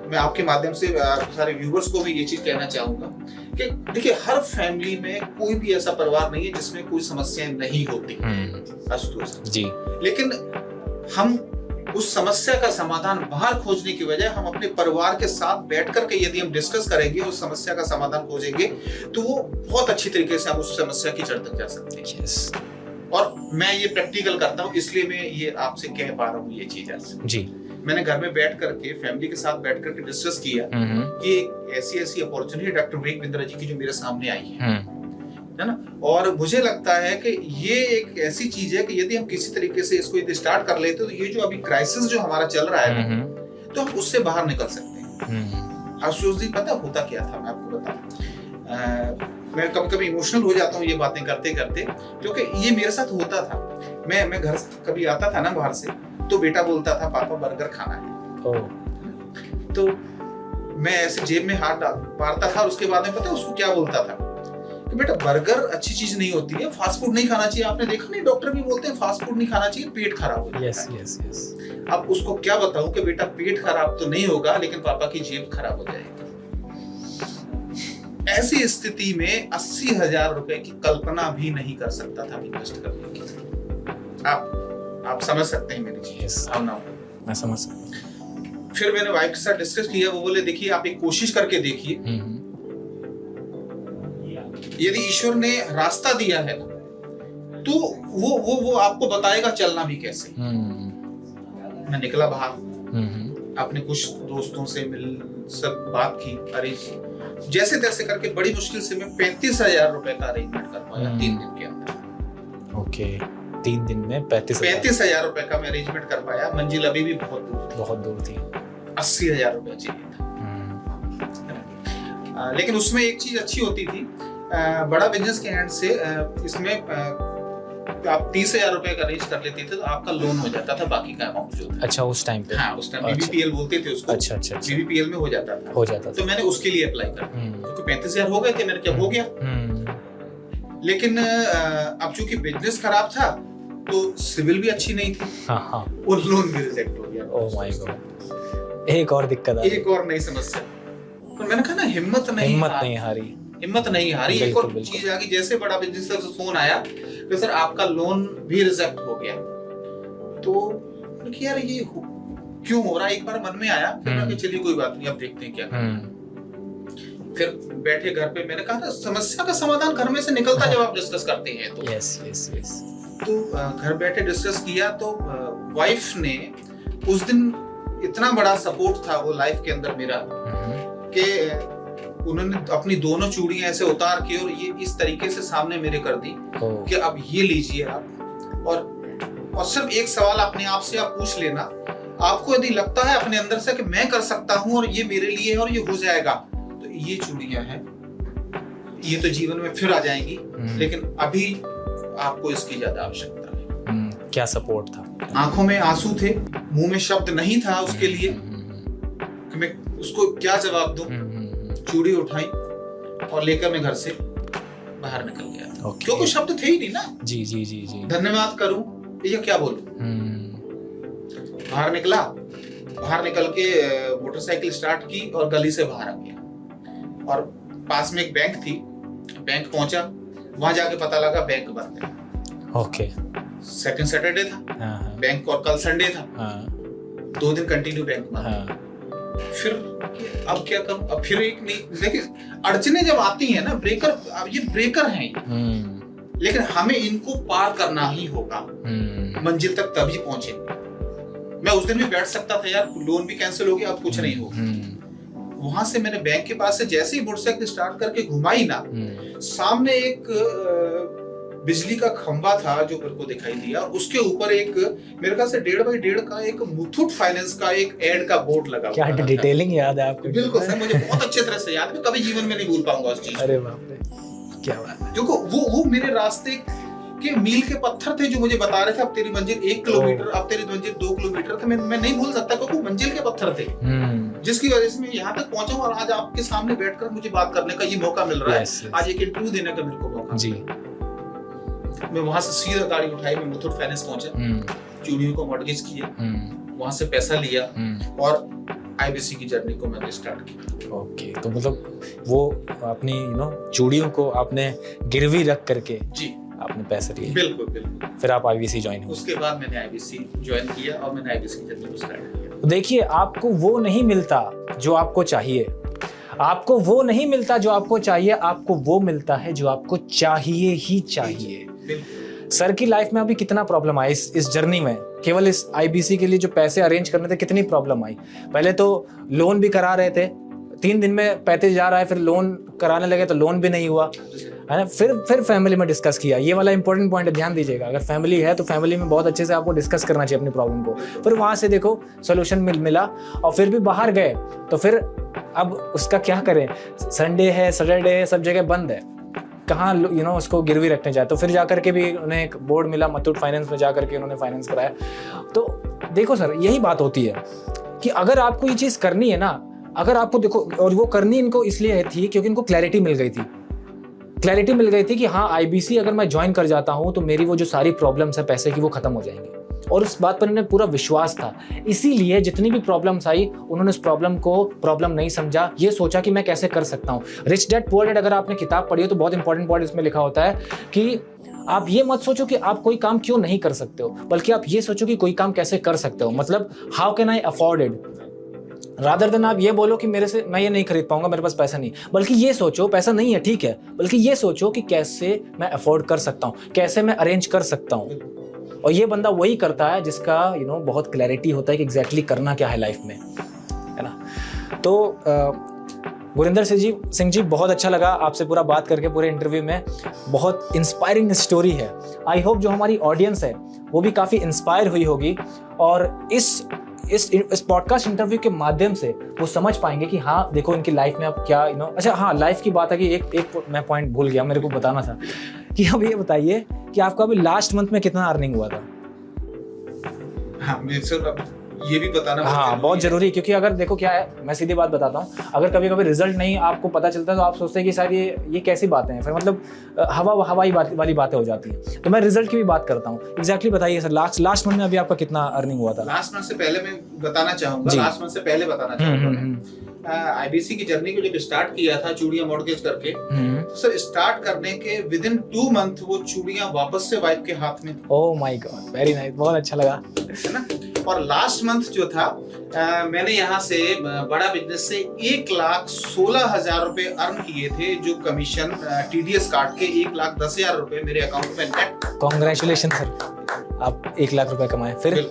मैं आपके माध्यम से सारे व्यूअर्स को भी ये चीज कहना चाहूंगा कि देखिए हर फैमिली में कोई भी ऐसा परिवार नहीं है जिसमें कोई समस्याएं नहीं होती आशुतोष जी, लेकिन हम उस समस्या का समाधान बाहर खोजने की बजाय हम अपने परिवार के साथ बैठ करके यदि हम डिस्कस करेंगे, उस समस्या का समाधान खोजेंगे, तो वो बहुत अच्छी तरीके से हम उस समस्या की जड़ तक जा सकते हैं। yes. और मैं ये प्रैक्टिकल करता हूँ, इसलिए मैं ये आपसे कह पा रहा हूँ ये चीज आज जी। मैंने घर में बैठ करके फैमिली के साथ बैठ करके डिस्कस किया कि ऐसी ऐसी अपॉर्चुनिटी डॉक्टर विवेक बिंद्रा जी की जो मेरे सामने आई है ना, और मुझे लगता है कि ये एक ऐसी चीज है कि यदि हम किसी तरीके से इसको यदि स्टार्ट कर लेते तो ये जो अभी क्राइसिस जो हमारा चल रहा है तो हम उससे बाहर निकल सकते हैं। आशुतोष जी पता होता क्या था, मैं आपको बताऊं, मैं कभी कभी इमोशनल हो जाता हूँ ये बातें करते करते, क्योंकि ये मेरे साथ होता था। मैं घर कभी आता था ना बाहर से, तो बेटा बोलता था पापा बर्गर खाना है, तो मैं ऐसे जेब में हाथ मारता था और उसके बाद में पता है उसको क्या बोलता था, कि बेटा बर्गर अच्छी चीज नहीं होती है, फास्ट फूड नहीं खाना चाहिए। आपने देखा नहीं, डॉक्टर भी बोलते हैं फास्ट फूड नहीं खाना चाहिए, पेट खराब हो जाता है। यस। अब उसको क्या बताऊं कि बेटा पेट खराब तो नहीं होगा, लेकिन पापा की जेब खराब हो जाएगी। ऐसी स्थिति में 80,000 रुपए की कल्पना भी नहीं कर सकता था इन्वेस्ट करने की। आप समझ सकते हैं मेरी चीज। Yes. अब ना मैं समझ सकता फिर मैंने वाइफ के साथ डिस्कस किया। वो बोले देखिए आप एक कोशिश करके देखिए, हूँ। यदि ईश्वर ने रास्ता दिया है ना, तो वो आपको बताएगा चलना भी कैसे। मैं निकला बाहर, अपने कुछ दोस्तों से मिल सब बात की, अरेंज जैसे तैसे करके बड़ी मुश्किल से मैं 35,000 रुपए का अरेंजमेंट कर पाया 3 दिन के अंदर। ओके, 3 दिन में 35,000 रुपए का मैं अरेंजमेंट कर पाया। मंजिल अभी भी बहुत दूर थी। 80,000 रुपए चाहिए था। लेकिन उसमें एक चीज अच्छी होती थी, बड़ा बिजनेस के एंड से इसमें आप 30,000 रुपए का अरेंज कर लेते थे तो आपका लोन हो जाता था, बाकी का अमाउंट जो था। अच्छा, उस टाइम पे? हाँ, उस टाइम बीबीपीएल बोलते थे उसको। अच्छा। बीबीपीएल में हो जाता था। तो मैंने उसके लिए अप्लाई कर दिया, क्योंकि 35,000 हो गए थे। मैंने क्या हो गया। लेकिन अब चूंकि बिजनेस खराब था तो सिविल भी अच्छी नहीं थी। हाँ। और लोन भी रिजेक्ट हो गया। ओह माय गॉड, एक और दिक्कत आई। एक और नई समस्या। पर मैंने कहा ना, हिम्मत नहीं हारी। एक और चीज आ गई, जैसे बड़ा बिजनेस से फोन आया कि सर आपका लोन भी रिजेक्ट हो गया। तो यार ये क्यों हो रहा है, एक बार मन में आया। फिर मैं चलिए कोई बात नहीं, अब देखते हैं क्या करना। फिर बैठे घर पे, मैंने कहा समस्या का समाधान घर में से निकलता जब आप डिस्कस करते हैं तो। यस। तो घर बैठे डिस्कस किया तो वाइफ ने उस दिन इतना बड़ा सपोर्ट था वो लाइफ के अंदर मेरा, कि उन्होंने अपनी दोनों चूड़ियां ऐसे उतार के और ये इस तरीके से सामने मेरे कर दी कि अब ये लीजिए आप, और सिर्फ एक सवाल अपने आप से आप पूछ लेना, आपको यदि लगता है अपने अंदर से कि मैं कर सकता हूं और ये मेरे लिए है और ये हो जाएगा, तो ये चूड़ियां हैं, ये तो जीवन में फिर आ जाएंगी, लेकिन अभी आपको इसकी ज्यादा आवश्यकता है। क्या सपोर्ट था। आंखों में आंसू थे, मुंह में शब्द नहीं था उसके लिए कि मैं उसको क्या जवाब दूं। चूड़ी उठाई और लेकर मैं घर से बाहर निकल गया। क्योंकि शब्द थे ही नहीं ना। जी। धन्यवाद करूं या क्या बोलूं। बाहर निकला, बाहर निकल के मोटरसाइकिल स्टार्ट की और गली से बाहर आ गया, और पास में एक बैंक थी, बैंक पहुंचा, वहां जाके पता लगा बैंक बंद है। ओके। सेकंड सैटरडे था बैंक, और कल संडे था। 2 दिन कंटिन्यू बैंक बंद। फिर अब क्या करूं। अब फिर एक नहीं, देखिए अड़चने जब आती हैं ना, ब्रेकर, अब ये ब्रेकर हैं, लेकिन हमें इनको पार करना ही होगा, मंजिल तक तभी पहुंचे। मैं उस दिन भी बैठ सकता था यार, लोन भी कैंसिल हो गया, अब कुछ नहीं होगा। वहां से मैंने बैंक के पास से जैसे ही मोटरसाइकिल स्टार्ट करके घुमाई ना, सामने एक बिजली का खंबा था जो मेरे को दिखाई दिया, उसके ऊपर एक मेरे ख्याल से 1.5 बाई 1.5 का एक मुथूट फाइनेंस का एक एड का बोर्ड लगा। क्या डिटेलिंग याद है आपको। बिल्कुल सर, मुझे बहुत अच्छे तरह से याद है, कभी जीवन में नहीं भूल पाऊंगा उस चीज। अरे बाप रे, क्या बात है। देखो वो मेरे रास्ते के मील के पत्थर थे जो मुझे बता रहे थे अब तेरी मंजिल 1 किलोमीटर, अब तेरी मंजिल 2 किलोमीटर थे। मैं नहीं भूल सकता, क्योंकि मंजिल के पत्थर थे, जिसकी वजह से मैं यहाँ तक पहुंचा हूं और आज आपके सामने बैठकर मुझे बात करने का ये मौका मिल रहा है। आज एक इंटरव्यू देने का मेरे को मौका जी। मैं वहां से सीधा गाड़ी उठाई, मैं मुथूट फाइनेंस पहुंचा, चूड़ियों को मॉर्गेज किया, वहां से पैसा लिया और आईबीसी की जर्नी को मैंने स्टार्ट किया। ओके, तो मतलब वो अपनी चूड़ियों को आपने गिरवी रख करके जी आपने पैसे लिए। बिल्कुल। फिर आप आईबीसी ज्वाइन हुए। उसके बाद मैंने आईबीसी ज्वाइन किया और मैंने आईबीसी की जर्नी को स्टार्ट किया। तो देखिए, आपको वो नहीं मिलता जो आपको चाहिए, आपको वो नहीं मिलता जो आपको चाहिए, आपको वो मिलता है जो आपको चाहिए ही चाहिए। सर की लाइफ में अभी कितना प्रॉब्लम आई इस जर्नी में, केवल इस आईबीसी के लिए जो पैसे अरेंज करने थे, कितनी प्रॉब्लम आई। पहले तो लोन भी करा रहे थे, 3 दिन में 35,000 आए, फिर लोन कराने लगे तो लोन भी नहीं हुआ, है ना। फिर फैमिली में डिस्कस किया, ये वाला इंपॉर्टेंट पॉइंट है, ध्यान दीजिएगा। अगर फैमिली है तो फैमिली में बहुत अच्छे से आपको डिस्कस करना चाहिए अपनी प्रॉब्लम को। फिर वहां से देखो सोल्यूशन मिला, और फिर भी बाहर गए तो फिर अब उसका क्या करें, संडे है, सैटरडे है, सब जगह बंद है, कहाँ उसको गिरवी रखने जाए। तो फिर जाकर के भी उन्हें एक बोर्ड मिला, मुथूट फाइनेंस में जाकर के उन्होंने फाइनेंस कराया। तो देखो सर, यही बात होती है कि अगर आपको ये चीज़ करनी है ना, अगर आपको देखो, और वो करनी इनको इसलिए थी क्योंकि इनको क्लैरिटी मिल गई थी। क्लैरिटी मिल गई थी कि हाँ आईबीसी अगर मैं ज्वाइन कर जाता हूँ तो मेरी वो जो सारी प्रॉब्लम्स है पैसे की वो खत्म हो जाएंगी, और उस बात पर उन्हें पूरा विश्वास था। इसीलिए जितनी भी प्रॉब्लम्स आई उन्होंने उस प्रॉब्लम को प्रॉब्लम नहीं समझा, ये सोचा कि मैं कैसे कर सकता हूँ। रिच डैड पुअर डैड अगर आपने किताब पढ़ी हो तो बहुत इंपॉर्टेंट पॉइंट इसमें लिखा होता है कि आप ये मत सोचो कि आप कोई काम क्यों नहीं कर सकते हो, बल्कि आप ये सोचो कि कोई काम कैसे कर सकते हो। मतलब how can I afford it, rather than आप ये बोलो कि मेरे से मैं ये नहीं खरीद पाऊंगा, मेरे पास पैसा नहीं, बल्कि ये सोचो पैसा नहीं है ठीक है, बल्कि ये सोचो कि कैसे मैं अफोर्ड कर सकता हूँ, कैसे मैं अरेंज कर सकता हूँ। और ये बंदा वही करता है जिसका बहुत क्लैरिटी होता है कि एग्जैक्टली करना क्या है लाइफ में, है ना। तो गुरिंदर सिंह जी बहुत अच्छा लगा आपसे पूरा बात करके, पूरे इंटरव्यू में बहुत इंस्पायरिंग स्टोरी है। आई होप जो हमारी ऑडियंस है वो भी काफ़ी इंस्पायर हुई होगी और इस पॉडकास्ट इंटरव्यू के माध्यम से वो समझ पाएंगे कि हाँ देखो इनकी लाइफ में अब क्या अच्छा हाँ लाइफ की बात है कि एक मैं पॉइंट भूल गया, मेरे को बताना था कि अब ये बताइए कि आपका अभी लास्ट मंथ में कितना अर्निंग हुआ था। हाँ ये भी बताना हाँ बहुत जरूरी, क्योंकि अगर देखो क्या है, मैं सीधी बात बताता हूँ, अगर कभी कभी रिजल्ट नहीं आपको पता चलता तो आप सोचते हैं कि शायद ये कैसी बातें हैं, फिर मतलब हवाई वाली बातें हो जाती हैं। तो मैं रिजल्ट की भी बात करता हूँ। एग्जैक्टली बताइए सर, लास्ट मंथ में अभी आपका कितना अर्निंग हुआ था? लास्ट मंथ से पहले मैं बताना चाहूंगा, लास्ट मंथ से पहले बताना चाहूंगा आईबीसी की जर्नी को जब स्टार्ट किया था चूड़ियां मॉर्गेज करके, तो सर स्टार्ट करने के विद इन 2 मंथ वो चूड़ियां वापस से वाइफ के हाथ में। Oh my God, very nice, बहुत अच्छा लगा, है ना। और लास्ट मंथ जो था मैंने यहाँ से बड़ा बिजनेस से 1,16,000 रुपए अर्न किए थे, जो कमीशन टीडीएस काट के 1,10,000 रुपए मेरे अकाउंट में नेट। कांग्रेचुलेशन सर, आप 1 लाख रुपए कमाए। फिर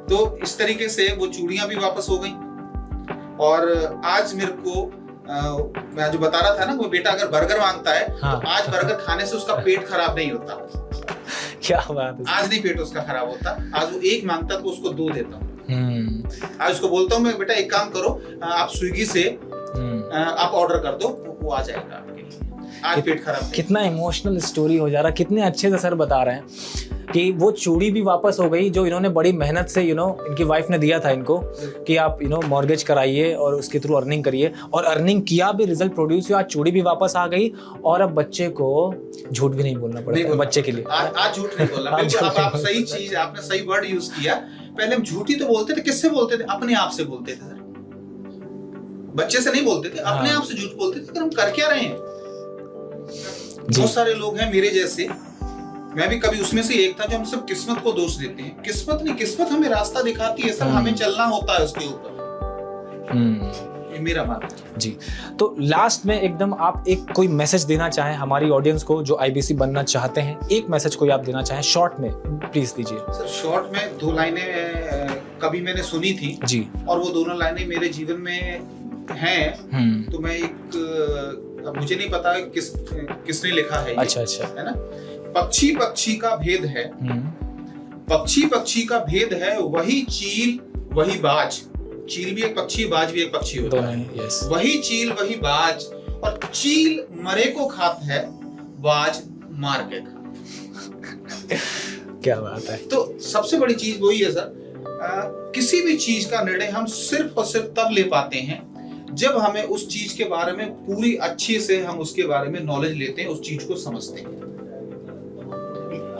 तो इस तरीके से वो चूड़ियां भी वापस हो गई। और आज मेरे को मैं जो बता रहा था ना, वो बेटा अगर बर्गर मांगता है हाँ। तो आज बर्गर खाने से उसका पेट खराब नहीं होता। क्या बात है, आज नहीं पेट उसका खराब होता, आज वो 1 मांगता तो उसको 2 देता हूँ। आज उसको बोलता हूँ मैं, बेटा एक काम करो, आप स्विगी से आप ऑर्डर कर दो, वो आ जाएगा आपके लिए, आज पेट खराब। कितना इमोशनल स्टोरी हो जा रहा है, कितने अच्छे से सर बता रहे हैं कि वो चूड़ी भी वापस हो गई जो इन्होंने बड़ी मेहनत से इनकी वाइफ ने दिया था इनको कि आप मॉर्गेज कराइए और उसके थ्रू अर्निंग करिए, और अर्निंग किया भी, रिजल्ट प्रोड्यूस हुआ, आज चूड़ी भी वापस आ गई। और अब बच्चे को झूठ भी नहीं बोलना पड़ेगा बच्चे के लिए। आज झूठ नहीं बोलना। आप सही चीज, आपने सही वर्ड यूज किया। पहले हम झूठी तो बोलते थे, किससे बोलते थे? अपने आप से बोलते थे सर, बच्चे से नहीं बोलते थे, अपने आप से झूठ बोलते थे। हम कर क्या रहे हैं? बहुत सारे लोग हैं मेरे जैसे, मैं भी कभी उसमें से एक था, जो हम सब किस्मत को दोष देते हैं। किस्मत नहीं, किस्मत हमें रास्ता दिखाती है सर, हमें चलना होता है उसके ऊपर। ये मेरा मानना है जी। तो लास्ट में एकदम आप एक कोई मैसेज देना चाहें हमारी ऑडियंस को जो आईबीसी बनना चाहते हैं, एक मैसेज कोई आप देना चाहें शॉर्ट में, प्लीज दीजिए सर। शॉर्ट में 2 लाइनें कभी मैंने सुनी थी जी, और वो दोनों लाइनें मेरे जीवन में हैं। तो मैं एक, मुझे नहीं पता किसने लिखा है ये। अच्छा, है ना। पक्षी पक्षी का भेद है, पक्षी पक्षी का भेद है, वही चील वही बाज। चील भी एक पक्षी, बाज भी एक पक्षी होता है। वही चील वही बाज, और चील मरे को खाता है, बाज मार के खाता। क्या बात है। तो सबसे बड़ी चीज वही है सर, किसी भी चीज का निर्णय हम सिर्फ और सिर्फ तब ले पाते हैं जब हमें उस चीज के बारे में पूरी अच्छे से हम उसके बारे में नॉलेज लेते हैं, उस चीज को समझते हैं।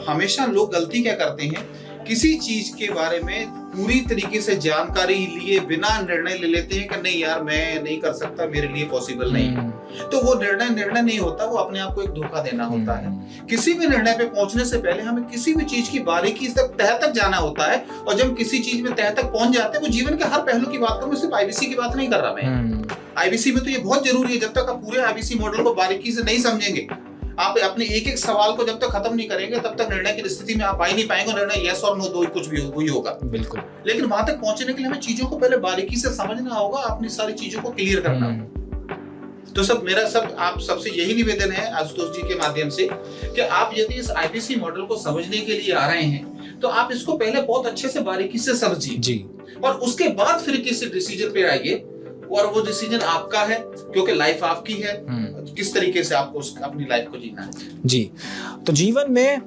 हमेशा लोग गलती क्या करते हैं, किसी चीज के बारे में पूरी तरीके से जानकारी लिए बिना निर्णय ले लेते हैं कि नहीं यार मैं नहीं कर सकता, मेरे लिए पॉसिबल नहीं है। तो वो निर्णय नहीं होता, वो अपने आप को एक धोखा देना होता है। किसी भी निर्णय पे पहुंचने से पहले हमें किसी भी चीज की बारीकी तह तक जाना होता है, और जब किसी चीज में तह तक पहुंच जाते हैं, वो जीवन के हर पहलू की बात करूं, सिर्फ आईबीसी की बात नहीं कर रहा मैं। आईबीसी में तो ये बहुत जरूरी है, जब तक आप पूरे आईबीसी मॉडल को बारीकी से नहीं समझेंगे, आप अपने एक एक सवाल को जब तक खत्म नहीं करेंगे, तब तक निर्णय की स्थिति में आप आ ही नहीं पाएंगे। निर्णय यस और नो, दो कुछ भी वही होगा। बिल्कुल। लेकिन वहां तक पहुंचने के लिए हमें चीजों को पहले बारीकी से समझना होगा, अपनी सारी चीजों को क्लियर करना होगा। तो आप सबसे यही निवेदन है आशुतोष जी के माध्यम से कि आप यदि इस आईबीसी मॉडल को समझने के लिए आ रहे हैं, तो आप इसको पहले बहुत अच्छे से बारीकी से समझिए जी, और उसके बाद फिर किसी डिसीजन पे आइए, और वो डिसीजन आपका है, क्योंकि लाइफ आपकी है। किस तरीके से आपको अपनी लाइफ को जीना है जी। तो जीवन में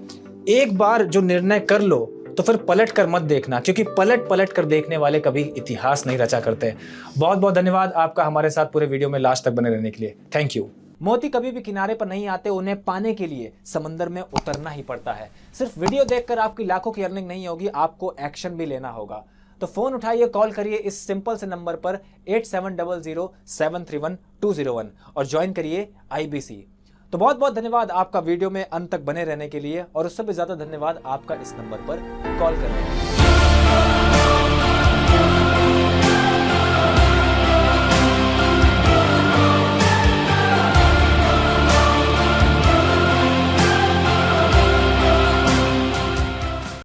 एक बार जो निर्णय कर लो तो फिर पलट कर मत देखना, क्योंकि पलट कर देखने वाले कभी इतिहास नहीं रचा करते। बहुत बहुत धन्यवाद आपका हमारे साथ पूरे वीडियो में लास्ट तक बने रहने के लिए। Thank you. मोती कभी भी किनारे पर नहीं आते, उन्हें पाने के लिए समंदर में उतरना ही पड़ता है। सिर्फ वीडियो देखकर आपकी लाखों की अर्निंग नहीं होगी, आपको एक्शन भी लेना होगा। तो फोन उठाइए, कॉल करिए इस सिंपल से नंबर पर 8700731201 और ज्वाइन करिए IBC। तो बहुत बहुत धन्यवाद आपका वीडियो में अंत तक बने रहने के लिए, और उससे भी ज्यादा धन्यवाद आपका इस नंबर पर कॉल करने के लिए।